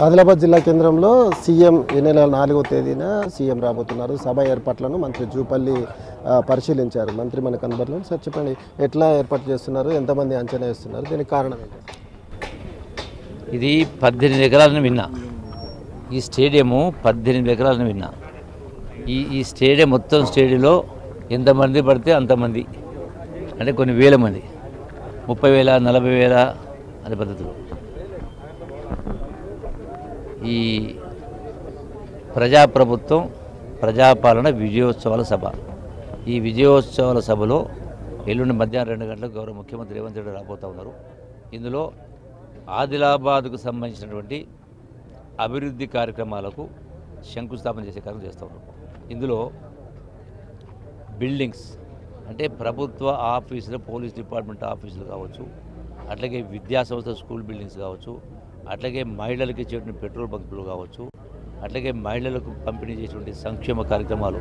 ఆదిలాబాద్ జిల్లా కేంద్రంలో సీఎం ఈ నెల 4వ తేదీన సీఎం రాబోతున్నారు. సభ ఏర్పాట్లను మంత్రి జూపల్లి పరిశీలించారు. మంత్రి మనకు అందుబాటులో సార్ చెప్పండి, ఎట్లా ఏర్పాటు చేస్తున్నారు, ఎంతమంది అంచనా వేస్తున్నారు, దీనికి కారణం ఏంటి? ఇది 18 ఎకరాలను విన్నా. ఈ స్టేడియము 18 ఎకరాలను విన్నా. ఈ స్టేడియం మొత్తం స్టేడియంలో ఎంతమంది పడితే అంతమంది, అంటే కొన్ని వేల మంది, 30,000 40,000 అనే పద్ధతిలో ఈ ప్రజాప్రభుత్వం ప్రజాపాలన విజయోత్సవాల సభ. ఈ విజయోత్సవాల సభలో ఎల్లుండి మధ్యాహ్నం 2 గంటలకు గౌరవ ముఖ్యమంత్రి రేవంత్ రెడ్డి రాబోతూ ఉన్నారు. ఇందులో ఆదిలాబాద్కు సంబంధించినటువంటి అభివృద్ధి కార్యక్రమాలకు శంకుస్థాపన చేసే కార్యక్రమం చేస్తూ ఉన్నారు. ఇందులో బిల్డింగ్స్ అంటే ప్రభుత్వ ఆఫీసులు, పోలీస్ డిపార్ట్మెంట్ ఆఫీసులు కావచ్చు, అట్లాగే విద్యాసంస్థ స్కూల్ బిల్డింగ్స్ కావచ్చు, అట్లాగే మహిళలకు ఇచ్చేటువంటి పెట్రోల్ బంకులు కావచ్చు, అట్లాగే మహిళలకు పంపిణీ చేసేటువంటి సంక్షేమ కార్యక్రమాలు,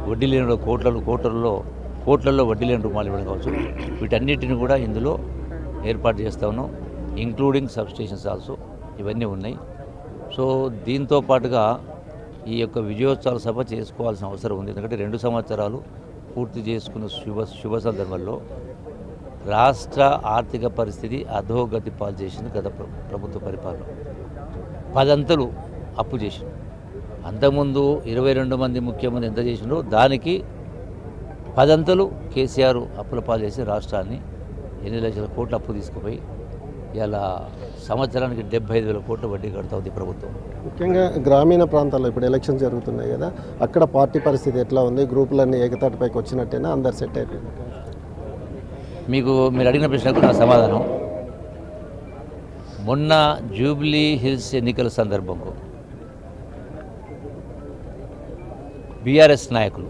వడ్డీ లేని కోట్లలో వడ్డీ లేని రుణాలు ఇవ్వడం కావచ్చు, వీటన్నిటిని కూడా ఇందులో ఏర్పాటు చేస్తూ ఉన్నాం. ఇంక్లూడింగ్ సబ్స్టేషన్స్ ఆల్సో ఇవన్నీ ఉన్నాయి. సో దీంతో పాటుగా ఈ యొక్క విజయోత్సవాల సభ చేసుకోవాల్సిన అవసరం ఉంది. ఎందుకంటే 2 సంవత్సరాలు పూర్తి చేసుకున్న శుభ సందర్భంలో రాష్ట్ర ఆర్థిక పరిస్థితి అధోగతి పాలు చేసింది గత ప్రభుత్వ పరిపాలన. 10 అంతలు అప్పు చేసింది. అంతకుముందు 22 మంది ముఖ్యమంత్రి ఎంత చేసిండో దానికి 10 అంతలు కేసీఆర్ అప్పుల పాలు చేసి రాష్ట్రాన్ని 8 లక్షల కోట్ల అప్పు తీసుకుపోయి ఇలా సంవత్సరానికి 75,000 కోట్ల వడ్డీ కడుతూ ఉంది ప్రభుత్వం. ముఖ్యంగా గ్రామీణ ప్రాంతాల్లో ఇప్పుడు ఎలక్షన్స్ జరుగుతున్నాయి కదా, అక్కడ పార్టీ పరిస్థితి ఎట్లా ఉంది? గ్రూపులన్నీ ఏకతాటిపైకి వచ్చినట్టేనా, అందరు సెట్ అయిపోయింది? మీరు అడిగిన ప్రశ్నకు నా సమాధానం, మొన్న జూబ్లీ హిల్స్ ఎన్నికల సందర్భంలో బీఆర్ఎస్ నాయకులు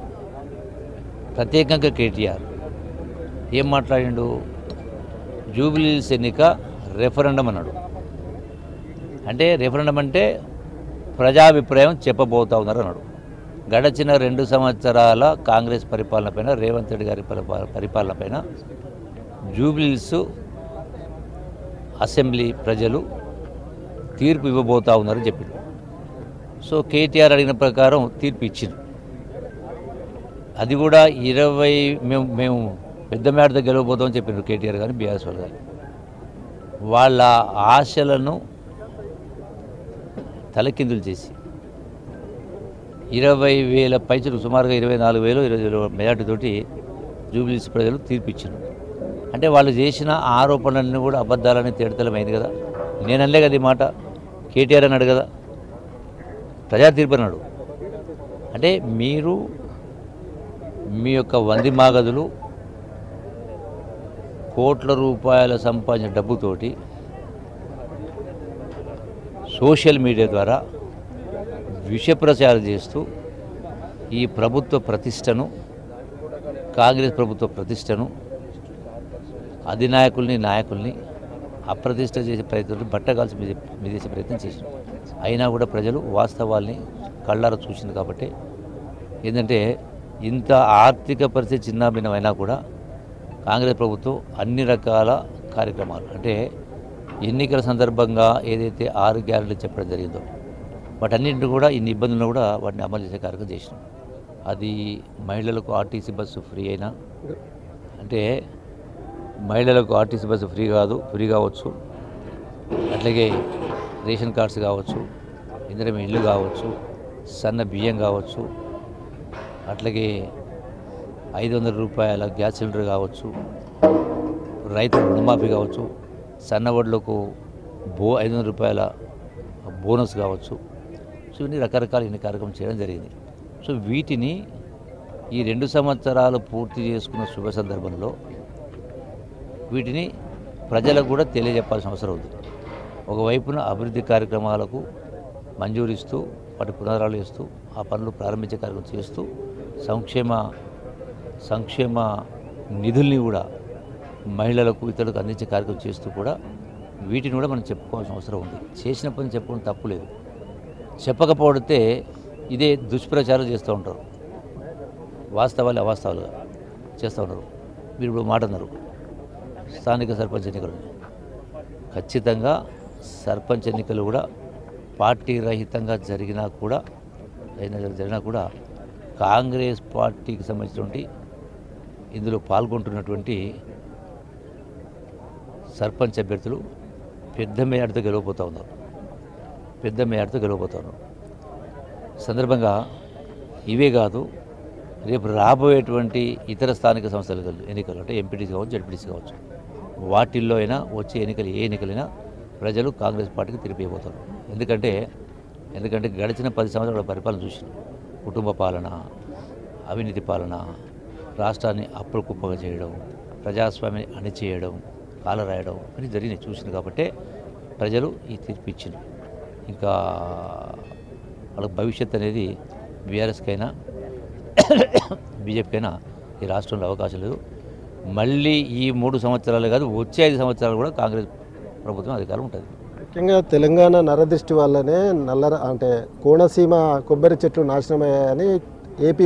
ప్రత్యేకంగా కేటీఆర్ ఏం మాట్లాడిండు? జూబ్లీ హిల్స్ ఎన్నిక రెఫరెండం అన్నాడు. అంటే రెఫరెండం అంటే ప్రజాభిప్రాయం చెప్పబోతా ఉన్నారు అన్నాడు. గడచిన 2 సంవత్సరాల కాంగ్రెస్ పరిపాలన పైన, రేవంత్ రెడ్డి గారి పరిపాలన పైన జూబ్లీ హిల్స్ అసెంబ్లీ ప్రజలు తీర్పు ఇవ్వబోతా ఉన్నారని చెప్పిండు. సో కేటీఆర్ అడిగిన ప్రకారం తీర్పు ఇచ్చింది. అది కూడా 20 మేము పెద్ద మేడతో గెలవబోతామని చెప్పిండ్రు కేటీఆర్ కానీ బీఆర్ఎస్ వాళ్ళు కానీ. వాళ్ళ ఆశలను తలకిందులు చేసి 20,000 పైచలు, సుమారుగా 24,000 20,000 మెజార్టీతోటి జూబ్లీ హిల్స్ ప్రజలు తీర్పిచ్చారు. అంటే వాళ్ళు చేసిన ఆరోపణలన్నీ కూడా అబద్ధాలని తేడతలమైంది కదా. నేను అనలే కదా ఈ మాట, కేటీఆర్ అన్నాడు కదా, ప్రజా తీర్పు అన్నాడు. అంటే మీరు మీ యొక్క వందిమాగదులు కోట్ల రూపాయల సంపాదించిన డబ్బుతోటి సోషల్ మీడియా ద్వారా విషప్రచారం చేస్తూ ఈ ప్రభుత్వ ప్రతిష్టను, కాంగ్రెస్ ప్రభుత్వ ప్రతిష్టను, అధినాయకుల్ని నాయకుల్ని అప్రతిష్ట చేసే ప్రయత్నం, బట్టగాల్సి చేసే ప్రయత్నం చేసింది. అయినా కూడా ప్రజలు వాస్తవాల్ని కళ్ళారా చూసింది. కాబట్టి ఏంటంటే ఇంత ఆర్థిక పరిస్థితి చిన్నాభిన్నమైనా కూడా కాంగ్రెస్ ప్రభుత్వం అన్ని రకాల కార్యక్రమాలు, అంటే ఎన్నికల సందర్భంగా ఏదైతే 6 గ్యారెంటీలు చెప్పడం జరిగిందో వాటన్నింటినీ కూడా, ఇన్ని ఇబ్బందులను కూడా వాటిని అమలు చేసే కార్యక్రమం చేసినాం. అది మహిళలకు ఆర్టీసీ బస్సు ఫ్రీ అయినా, అంటే మహిళలకు ఆర్టీసీ బస్సు ఫ్రీ కావచ్చు, అట్లాగే రేషన్ కార్డ్స్ కావచ్చు, ఇందిరమ్మ ఇల్లు కావచ్చు, సన్న బియ్యం కావచ్చు, అట్లాగే 500 రూపాయల గ్యాస్ సిలిండర్ కావచ్చు, రైతు రుణమాఫీ కావచ్చు, సన్నవడ్లకు 500 రూపాయల బోనస్ కావచ్చు. సో ఇన్ని రకరకాల ఇన్ని కార్యక్రమం చేయడం జరిగింది. సో వీటిని ఈ 2 సంవత్సరాలు పూర్తి చేసుకున్న శుభ సందర్భంలో వీటిని ప్రజలకు కూడా తెలియజెప్పాల్సిన అవసరం ఉంది. ఒకవైపున అభివృద్ధి కార్యక్రమాలకు మంజూరిస్తూ వాటి పునరాలు చేస్తూ ఆ పనులు ప్రారంభించే కార్యక్రమం చేస్తూ సంక్షేమ నిధుల్ని కూడా మహిళలకు ఇతరులకు అందించే కార్యక్రమం చేస్తూ కూడా వీటిని కూడా మనం చెప్పుకోవాల్సిన అవసరం ఉంది. చేసిన పని చెప్పుకోవడం తప్పులేదు. చెప్పకపోతే ఇదే దుష్ప్రచారం చేస్తూ ఉంటారు, వాస్తవాలు అవాస్తవాలుగా చేస్తూ ఉన్నారు. మీరు ఇప్పుడు మాట అన్నారు స్థానిక సర్పంచ్ ఎన్నికలు. ఖచ్చితంగా సర్పంచ్ ఎన్నికలు కూడా పార్టీ రహితంగా జరిగినా కూడా కాంగ్రెస్ పార్టీకి సంబంధించినటువంటి ఇందులో పాల్గొంటున్నటువంటి సర్పంచ్ అభ్యర్థులు పెద్ద మేయాడితో గెలవబోతూ ఉన్నారు. సందర్భంగా ఇవే కాదు, రేపు రాబోయేటువంటి ఇతర స్థానిక సంస్థల ఎన్నికలు అంటే ఎంపీటీసీ కావచ్చు, జడ్పీటీసీ కావచ్చు, వాటిల్లో అయినా వచ్చే ఎన్నికలు ఏ ఎన్నికలైనా ప్రజలు కాంగ్రెస్ పార్టీకి తిరిగిపోతారు. ఎందుకంటే గడిచిన 10 సంవత్సరాల పరిపాలన చూసిన కుటుంబ పాలన, అవినీతి పాలన, రాష్ట్రాన్ని అప్పుల కుప్పగా చేయడం, ప్రజాస్వామ్యాన్ని అణిచేయడం, కాలరాయడం అని జరిగినాయి చూసింది. కాబట్టి ప్రజలు ఈ తీర్పు ఇచ్చింది. ఇంకా వాళ్ళకి భవిష్యత్ అనేది బీఆర్ఎస్కైనా బీజేపీకైనా ఈ రాష్ట్రంలో అవకాశం లేదు. మళ్ళీ ఈ 3 సంవత్సరాలు కాదు, వచ్చే 5 సంవత్సరాలు కూడా కాంగ్రెస్ ప్రభుత్వం అధికారం ఉంటుంది. ముఖ్యంగా తెలంగాణ నరదృష్టి వల్లనే అంటే కోనసీమ కొబ్బరి చెట్లు నాశనమయ్యాయని ఏపీ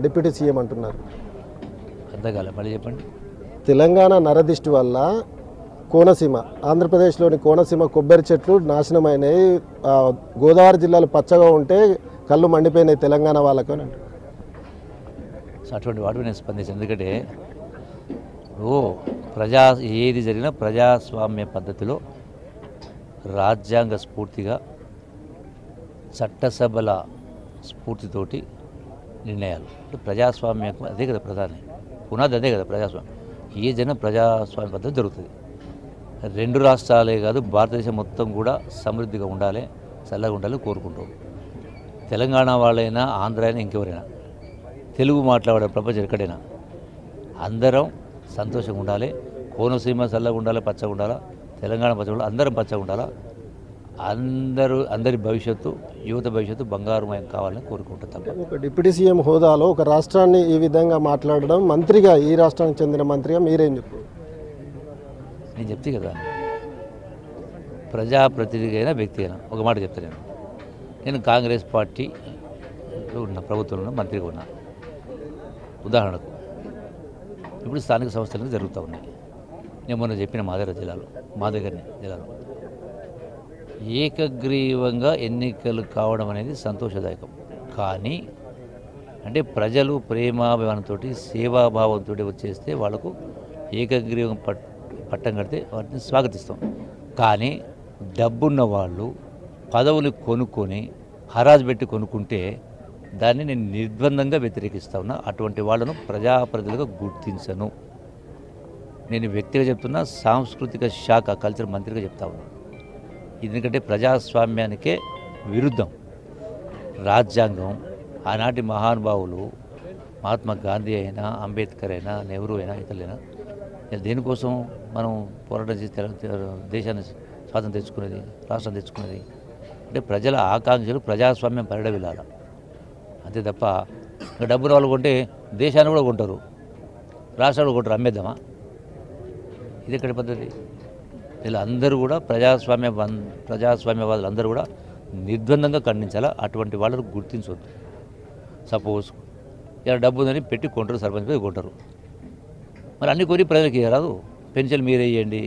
డిప్యూటీ సీఎం అంటున్నారు. అంతకాల మళ్ళీ చెప్పండి. తెలంగాణ నరదృష్టి వల్ల కోనసీమ, ఆంధ్రప్రదేశ్లోని కోనసీమ కొబ్బరి చెట్లు నాశనమైనాయి, గోదావరి జిల్లాలు పచ్చగా ఉంటే కళ్ళు మండిపోయినాయి తెలంగాణ వాళ్ళకు అని అంటారు. అటువంటి వాటిని నేను స్పందించాను. ఎందుకంటే ఏది జరిగినా ప్రజాస్వామ్య పద్ధతిలో రాజ్యాంగ స్ఫూర్తిగా చట్టసభల స్ఫూర్తితోటి నిర్ణయాలు, ప్రజాస్వామ్యం అదే కదా ప్రధాని పునాది, అదే కదా ప్రజాస్వామ్యం. ఏ జన ప్రజాస్వామ్య పద్ధతి జరుగుతుంది. 2 రాష్ట్రాలే కాదు, భారతదేశం మొత్తం కూడా సమృద్ధిగా ఉండాలి, చల్లగా ఉండాలి కోరుకుంటాం. తెలంగాణ వాళ్ళైనా, ఆంధ్ర అయినా, ఇంకెవరైనా తెలుగు మాట్లాడే ప్రపంచం ఎక్కడైనా అందరం సంతోషంగా ఉండాలి. కోనసీమ చల్లగా ఉండాలి, పచ్చగా ఉండాలా, తెలంగాణ పచ్చగా ఉండాలి, అందరం పచ్చగా ఉండాలా. అందరి భవిష్యత్తు, యువత భవిష్యత్తు బంగారుమయం కావాలని కోరుకుంటాం. ఒక డిప్యూటీ సీఎం హోదాలో ఒక రాష్ట్రాన్ని ఈ విధంగా మాట్లాడడం, మంత్రిగా, ఈ రాష్ట్రానికి చెందిన మంత్రిగా మీరేం చెప్పు? నేను చెప్తే కదా, ప్రజాప్రతినిధి అయినా వ్యక్తి అయినా ఒక మాట చెప్తాను. నేను కాంగ్రెస్ పార్టీలో ఉన్న, ప్రభుత్వంలో మంత్రిగా ఉన్నా. ఉదాహరణకు ఇప్పుడు స్థానిక సంస్థలు జరుగుతూ ఉన్నాయి. నేను మొన్న చెప్పిన మా దగ్గర జిల్లాలో ఏకగ్రీవంగా ఎన్నికలు కావడం అనేది సంతోషదాయకం. కానీ అంటే ప్రజలు ప్రేమాభిమానంతో, సేవాభావంతో వచ్చేస్తే వాళ్లకు ఏకగ్రీవం పట్టం కడితే వాటిని స్వాగతిస్తాం. కానీ డబ్బున్న వాళ్ళు పదవులు కొనుక్కొని హరాజు పెట్టి కొనుక్కుంటే దాన్ని నేను నిర్బంధంగా వ్యతిరేకిస్తా ఉన్నా. అటువంటి వాళ్ళను ప్రజాప్రతినిధులుగా గుర్తించను. నేను వ్యక్తిగా చెప్తున్నా, సాంస్కృతిక శాఖ కల్చర్ మంత్రిగా చెప్తా ఉన్నా. ఎందుకంటే ప్రజాస్వామ్యానికే విరుద్ధం. రాజ్యాంగం, ఆనాటి మహానుభావులు మహాత్మా గాంధీ అయినా, అంబేద్కర్ అయినా, నెహ్రూ అయినా, ఇతరులైనా దేనికోసం మనం పోరాటం చేసి దేశాన్ని స్వాతంత్రం తెచ్చుకునేది, రాష్ట్రం తెచ్చుకునేది అంటే ప్రజల ఆకాంక్షలు, ప్రజాస్వామ్యం పరిడవిల్లాలి. అంతే తప్ప డబ్బున వాళ్ళు కొంటే దేశాన్ని కూడా కొంటారు, రాష్ట్రాలు కొంటారు, అమ్మేద్దామా? ఇది ఎక్కడి పద్ధతి? ఇలా అందరూ కూడా ప్రజాస్వామ్యవాదులు అందరూ కూడా నిర్ద్వందంగా ఖండించాలా. అటువంటి వాళ్ళను గుర్తించవద్దు. సపోజ్ ఇలా డబ్బు ఉందని పెట్టి కొంటారు, సర్పంచ్ మీద కొంటారు. మరి అన్ని కొని ప్రజలకి రాదు. పెన్షన్లు మీరే వేయండి,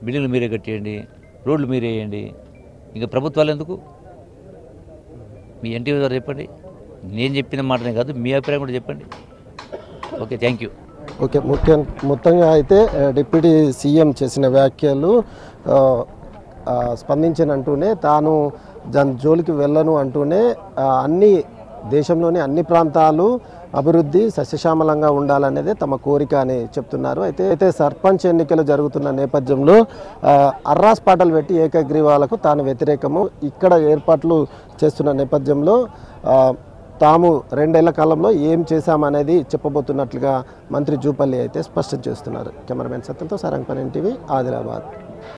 బిల్డింగ్లు మీరే కట్టేయండి, రోడ్లు మీరే వేయండి. ఇంకా ప్రభుత్వాలు ఎందుకు? మీ ఎన్టీ గారు చెప్పండి. నేను చెప్పిన మాటనే కాదు, మీ అభిప్రాయం కూడా చెప్పండి. Okay, thank you. ఓకే, మొత్తంగా అయితే డిప్యూటీ సీఎం చేసిన వ్యాఖ్యలు స్పందించనంటూనే, తాను దాని జోలికి వెళ్ళను అంటూనే దేశంలోని అన్ని ప్రాంతాలు అభివృద్ధి సస్యశ్యామలంగా ఉండాలనేదే తమ కోరిక అని చెప్తున్నారు. అయితే సర్పంచ్ ఎన్నికలు జరుగుతున్న నేపథ్యంలో అర్రాస్ పాటలు పెట్టి ఏకగ్రీవాలకు తాను వ్యతిరేకము, ఇక్కడ ఏర్పాట్లు చేస్తున్న నేపథ్యంలో తాము 2 ఏళ్ల కాలంలో ఏం చేశామనేది చెప్పబోతున్నట్లుగా మంత్రి జూపల్లి అయితే స్పష్టం చేస్తున్నారు. కెమెరామెన్ సత్యంతో సారంగపల్లి NTV, ఆదిలాబాద్.